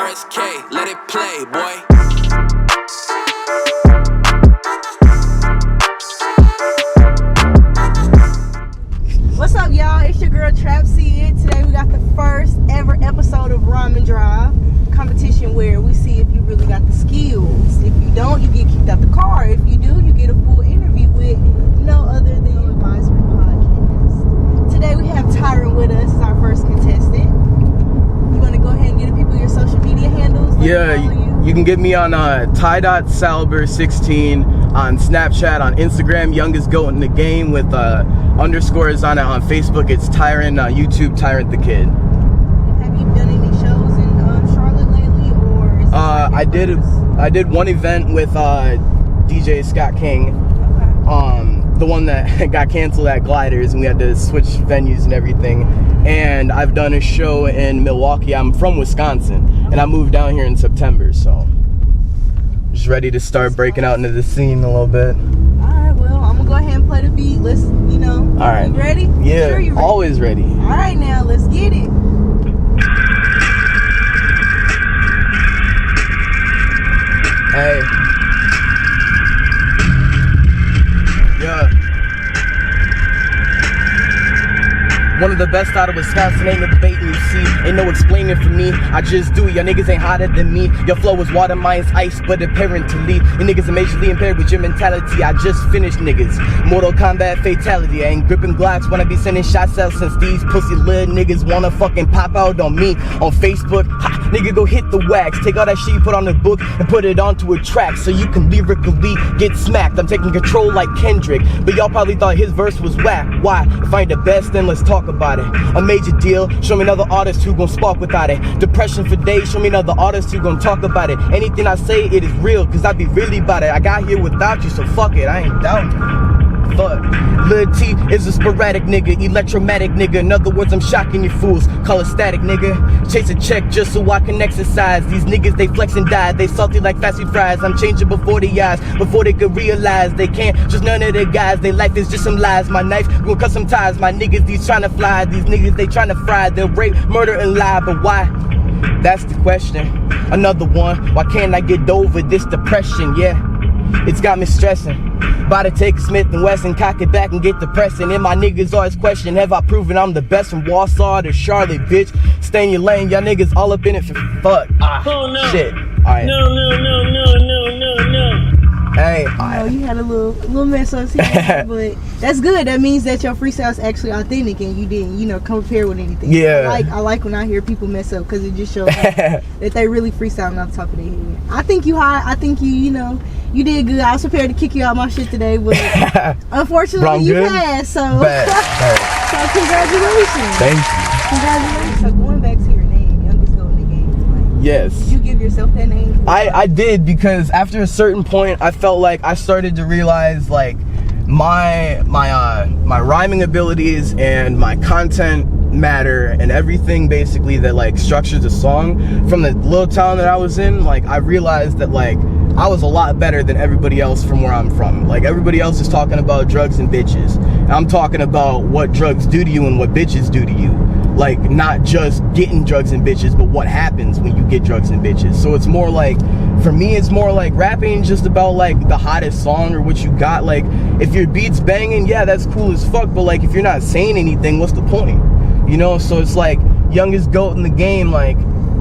RSK, let it play, boy. What's up, y'all? It's your girl Trap C. Today we got the first ever episode of Rhyme and Drive competition, where we see if you really got the skills. If you don't, you get kicked out the car. If you do, you get a full interview with no other than Advisory Podcast. Today we have Tyrant with us as our first contestant. You want to go ahead and give the people your social media handles? Yeah, you can get me on ty.salber16 on Snapchat, on Instagram, youngest goat in the game with underscores on it. On Facebook, it's Tyrant. YouTube, Tyrant the Kid. Have you done any shows in Charlotte lately, or is I did one event with DJ Scott King. Okay. The one that got canceled at Gliders, and we had to switch venues and everything. And I've done a show in Milwaukee. I'm from Wisconsin, and I moved down here in September, so just ready to start breaking out into the scene a little bit. Alright, well, I'm gonna go ahead and play the beat. Let's, Alright. You ready? Yeah, Sure you ready? Always ready. Alright, now, let's get it. Hey. Yeah. One of the best out of Wisconsin, ain't no debating, you see. Ain't no explaining for me, I just do. Y'all niggas ain't hotter than me. Your flow is water, mine's ice, but apparent to lead. You niggas are majorly impaired with your mentality. I just finished niggas. Mortal Kombat fatality. I ain't gripping Glocks when I be sending shots out, since these pussy little niggas wanna fucking pop out on me on Facebook. Ha, nigga, go hit the wax. Take all that shit you put on the book and put it onto a track so you can lyrically get smacked. I'm taking control like Kendrick, but y'all probably thought his verse was whack. Why? If I ain't the best, then let's talk about it. A major deal, show me another artist who gon' spark without it. Depression for days, show me another artist who gon' talk about it. Anything I say, it is real, cause I be really about it. I got here without you, so fuck it, I ain't doubting. Fuck. Lil T is a sporadic nigga, electromatic nigga. In other words, I'm shocking you fools. Call it static, nigga. Chase a check just so I can exercise. These niggas, they flex and die. They salty like fast food fries. I'm changing before the eyes, before they could realize they can't. Just none of the guys, their life is just some lies. My knife will cut some ties. My niggas, these trying to fly. These niggas, they trying to fry. They'll rape, murder, and lie. But why? That's the question. Another one. Why can't I get over this depression? Yeah, it's got me stressing. About to take a Smith & Wesson, cock it back and get depressing. And my niggas always question, have I proven I'm the best from Warsaw to Charlotte, bitch? Stay in your lane, y'all niggas all up in it for fuck. Oh, no. Shit. Alright. No. Hey. Oh, you had a little mess up here, but that's good. That means that your freestyle is actually authentic and you didn't, come prepared with anything. Yeah. I like when I hear people mess up, because it just shows that they really freestyling off the top of their head. I think you hot. I think you did good. I was prepared to kick you out my shit today, but unfortunately you passed. So, so congratulations. Thank you. Congratulations. So going back to your name, youngest goat in the game. Yes. Did you give yourself that name? I did, because after a certain point, I felt like I started to realize like my rhyming abilities and my content matter, and everything basically that like structures a song. From the little town that I was in, like I realized that like I was a lot better than everybody else from where I'm from. Like everybody else is talking about drugs and bitches, and I'm talking about what drugs do to you and what bitches do to you. Like not just getting drugs and bitches, but what happens when you get drugs and bitches. So it's more like, for me, it's more like rapping just about like the hottest song or what you got. Like if your beat's banging, yeah, that's cool as fuck, but like if you're not saying anything, what's the point? So it's like youngest goat in the game. Like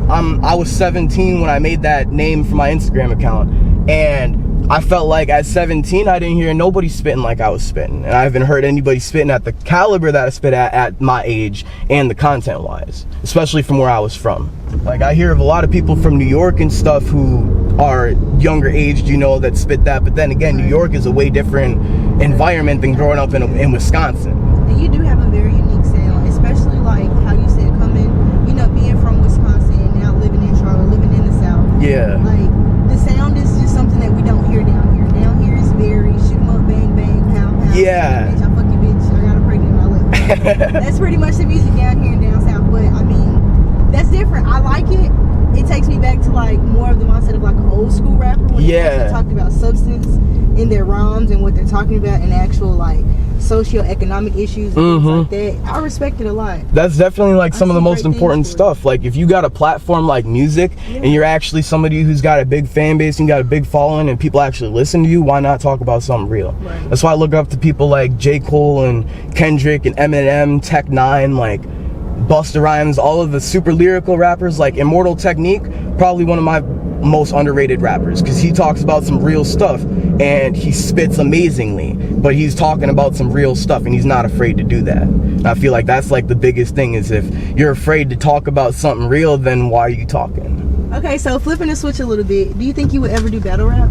I was 17 when I made that name for my Instagram account, and I felt like at 17 I didn't hear nobody spitting like I was spitting, and I haven't heard anybody spitting at the caliber that I spit at my age and the content wise, especially from where I was from. Like I hear of a lot of people from New York and stuff who are younger aged, that spit that, but then again, New York is a way different environment than growing up in Wisconsin. And you do have a very unique sound, especially like how you said coming, being from Wisconsin and now living in Charlotte, living in the South. Yeah. Like the sound is just something that we don't hear down here. Down here is very shoot 'em up, bang bang, pow pow. Yeah. Bitch, I fuck you, bitch. I got a pregnant in my lip. That's pretty much the music down here and down south. But I mean, that's different. I like it. It takes me back to like more of the mindset of like an old school rapper when they talked about substance in their rhymes and what they're talking about, and actual like socioeconomic issues and things like that. I respect it a lot. That's definitely like some of the most important stuff. Like if you got a platform like music and you're actually somebody who's got a big fan base and got a big following and people actually listen to you, why not talk about something real? Right. That's why I look up to people like J. Cole and Kendrick and Eminem, Tech Nine, like Busta Rhymes, all of the super lyrical rappers. Like Immortal Technique, probably one of my most underrated rappers, because he talks about some real stuff and he spits amazingly, but he's talking about some real stuff and he's not afraid to do that. And I feel like that's like the biggest thing, is if you're afraid to talk about something real, then why are you talking? Okay, so flipping the switch a little bit, do you think you would ever do battle rap,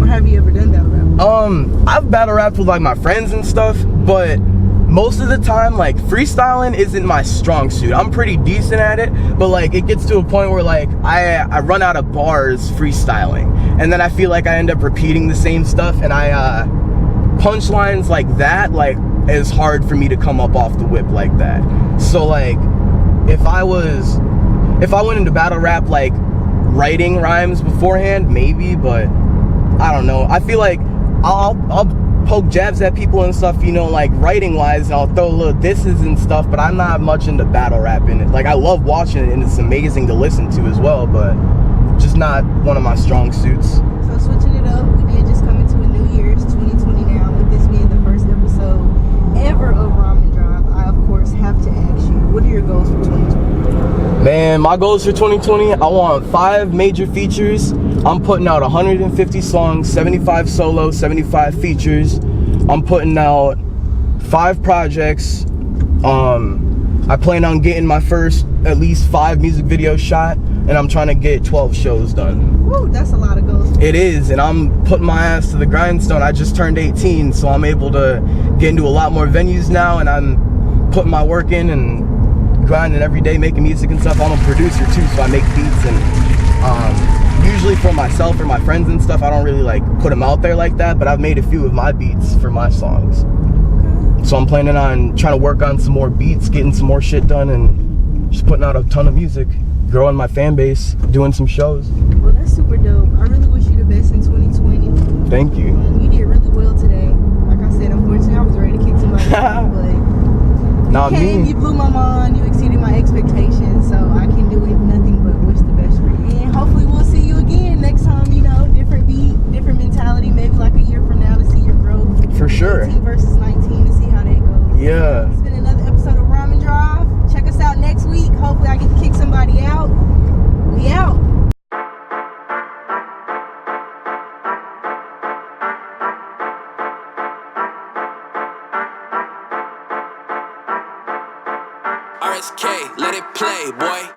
or have you ever done battle rap? I've battle rapped with like my friends and stuff, but most of the time, like, freestyling isn't my strong suit. I'm pretty decent at it, but like it gets to a point where like I run out of bars freestyling, and then I feel like I end up repeating the same stuff, and punchlines like that, like, is hard for me to come up off the whip like that. So like if I went into battle rap like writing rhymes beforehand, maybe, but I don't know. I feel like I'll poke jabs at people and stuff, you know, like writing wise, and I'll throw little disses and stuff, but I'm not much into battle rap in it. Like, I love watching it and it's amazing to listen to as well, but just not one of my strong suits. So switching it up, we did just come into a new year. It's 2020 now, with this being the first episode ever of Ramen Drive. I of course have to ask you, what are your goals for 2020? Man, my goals for 2020, I want 5 major features. I'm putting out 150 songs, 75 solo, 75 features. I'm putting out 5 projects. I plan on getting my first at least 5 music videos shot, and I'm trying to get 12 shows done. Woo, that's a lot of goals. It is, and I'm putting my ass to the grindstone. I just turned 18, so I'm able to get into a lot more venues now, and I'm putting my work in and grinding every day, making music and stuff. I'm a producer too, so I make beats, and usually for myself or my friends and stuff, I don't really like put them out there like that, but I've made a few of my beats for my songs. So I'm planning on trying to work on some more beats, getting some more shit done, and just putting out a ton of music, growing my fan base, doing some shows. Well, that's super dope. I really wish you the best in 2020. Thank you. You did really well today. Like I said, unfortunately, I was ready to kick somebody out, but Not you came, me. you blew my mind, you exceeded my expectations, so I can do it nothing but wish the best for you. And hopefully we'll see you again next time, you know, different beat, different mentality, maybe like a year from now to see your growth. For sure. 18 versus 19 to see how that goes. Yeah. It's been another episode of Ramen Drive. Check us out next week. Hopefully I get to kick somebody out. We out. RSK, let it play, boy.